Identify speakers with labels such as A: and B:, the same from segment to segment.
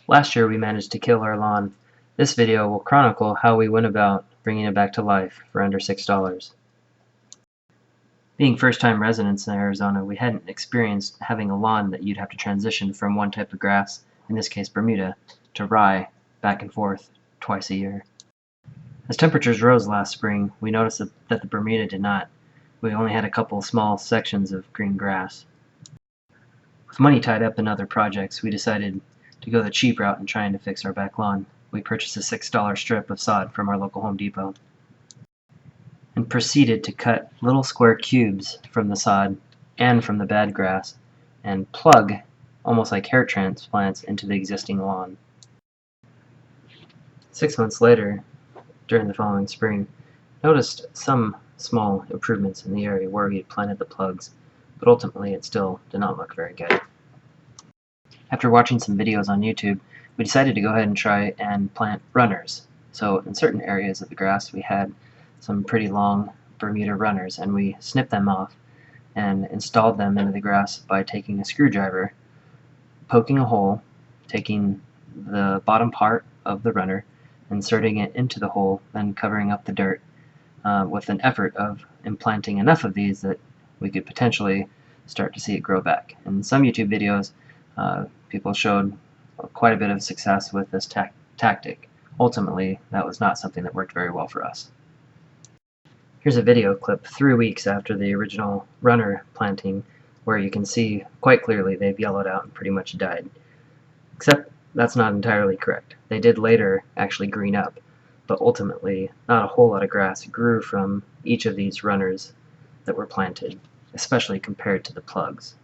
A: Last year we managed to kill our lawn. This video will chronicle how we went about bringing it back to life for under $6. Being first-time residents in Arizona, we hadn't experienced having a lawn that you'd have to transition from one type of grass, in this case Bermuda, to rye back and forth twice a year. As temperatures rose last spring, we noticed that the Bermuda did not. We only had a couple small sections of green grass. With money tied up in other projects, we decided to go the cheap route in trying to fix our back lawn. We purchased a $6 strip of sod from our local Home Depot and proceeded to cut little square cubes from the sod and from the bad grass and plug, almost like hair transplants, into the existing lawn. 6 months later, during the following spring, noticed some small improvements in the area where we had planted the plugs, but ultimately it still did not look very good. After watching some videos on YouTube, we decided to go ahead and try and plant runners. So in certain areas of the grass we had some pretty long Bermuda runners, and we snipped them off and installed them into the grass by taking a screwdriver, poking a hole, taking the bottom part of the runner, inserting it into the hole, then covering up the dirt with an effort of implanting enough of these that we could potentially start to see it grow back. In some YouTube videos, people showed quite a bit of success with this tactic. Ultimately, that was not something that worked very well for us. Here's a video clip 3 weeks after the original runner planting, where you can see quite clearly they've yellowed out and pretty much died. Except that's not entirely correct. They did later actually green up, but ultimately not a whole lot of grass grew from each of these runners that were planted, especially compared to the plugs.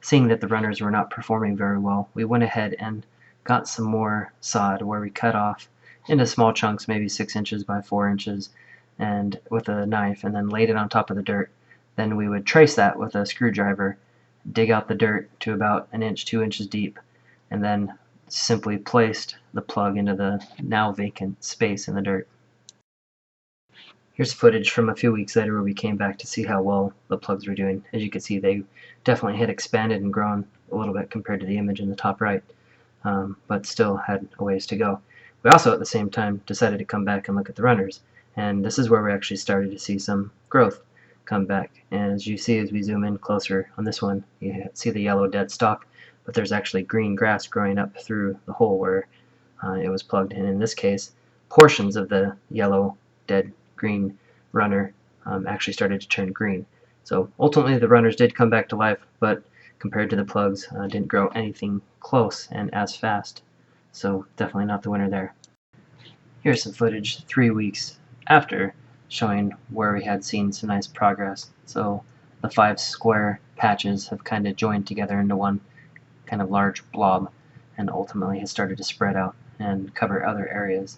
A: Seeing that the runners were not performing very well, we went ahead and got some more sod where we cut off into small chunks, maybe 6 inches by 4 inches, and with a knife, and then laid it on top of the dirt. Then we would trace that with a screwdriver, dig out the dirt to about 1 inch, 2 inches deep, and then simply placed the plug into the now vacant space in the dirt. Here's footage from a few weeks later where we came back to see how well the plugs were doing. As you can see, they definitely had expanded and grown a little bit compared to the image in the top right, but still had a ways to go. We also at the same time decided to come back and look at the runners, and this is where we actually started to see some growth come back. And as you see, as we zoom in closer on this one, you see the yellow dead stalk, but there's actually green grass growing up through the hole where it was plugged in. In this case, portions of the yellow dead green runner actually started to turn green. So ultimately the runners did come back to life, but compared to the plugs, didn't grow anything close and as fast. So definitely not the winner there. Here's some footage 3 weeks after, showing where we had seen some nice progress. So the 5 square patches have kind of joined together into one kind of large blob, and ultimately has started to spread out and cover other areas.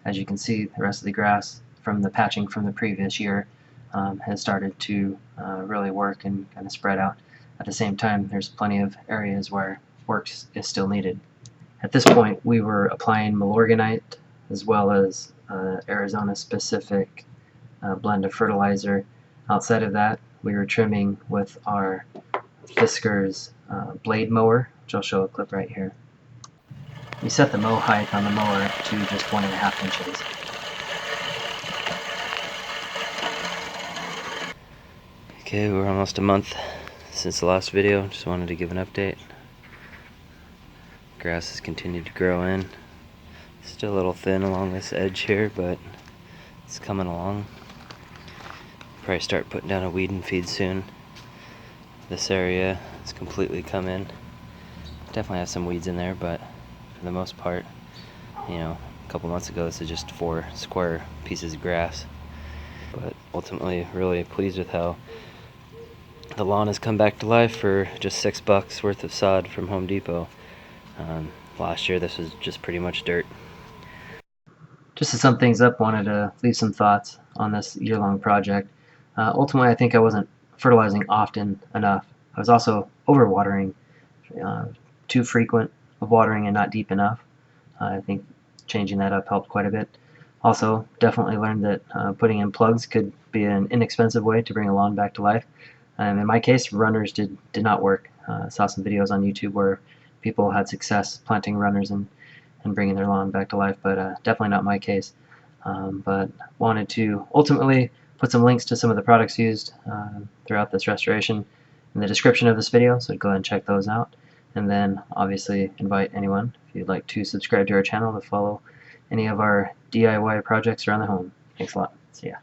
A: As you can see, the rest of the grass from the patching from the previous year has started to really work and kind of spread out. At the same time, there's plenty of areas where work is still needed. At this point, we were applying Milorganite as well as Arizona-specific blend of fertilizer. Outside of that, we were trimming with our Fisker's blade mower, which I'll show a clip right here. We set the mow height on the mower to just 1.5 inches.
B: Okay, we're almost a month since the last video. Just wanted to give an update. Grass has continued to grow in. Still a little thin along this edge here, but it's coming along. Probably start putting down a weed and feed soon. This area has completely come in. Definitely have some weeds in there, but for the most part, you know, a couple months ago this is just 4 square pieces of grass. But ultimately really pleased with how the lawn has come back to life for just $6 worth of sod from Home Depot. Last year this was just pretty much dirt.
A: Just to sum things up, wanted to leave some thoughts on this year-long project. Ultimately, I think I wasn't fertilizing often enough. I was also overwatering, too frequent of watering and not deep enough. I think changing that up helped quite a bit. Also, definitely learned that putting in plugs could be an inexpensive way to bring a lawn back to life. In my case, runners did not work. Saw some videos on YouTube where people had success planting runners and bringing their lawn back to life, but definitely not my case. But wanted to ultimately put some links to some of the products used throughout this restoration in the description of this video, so go ahead and check those out. And then obviously invite anyone, if you'd like to subscribe to our channel, to follow any of our DIY projects around the home. Thanks a lot. See ya.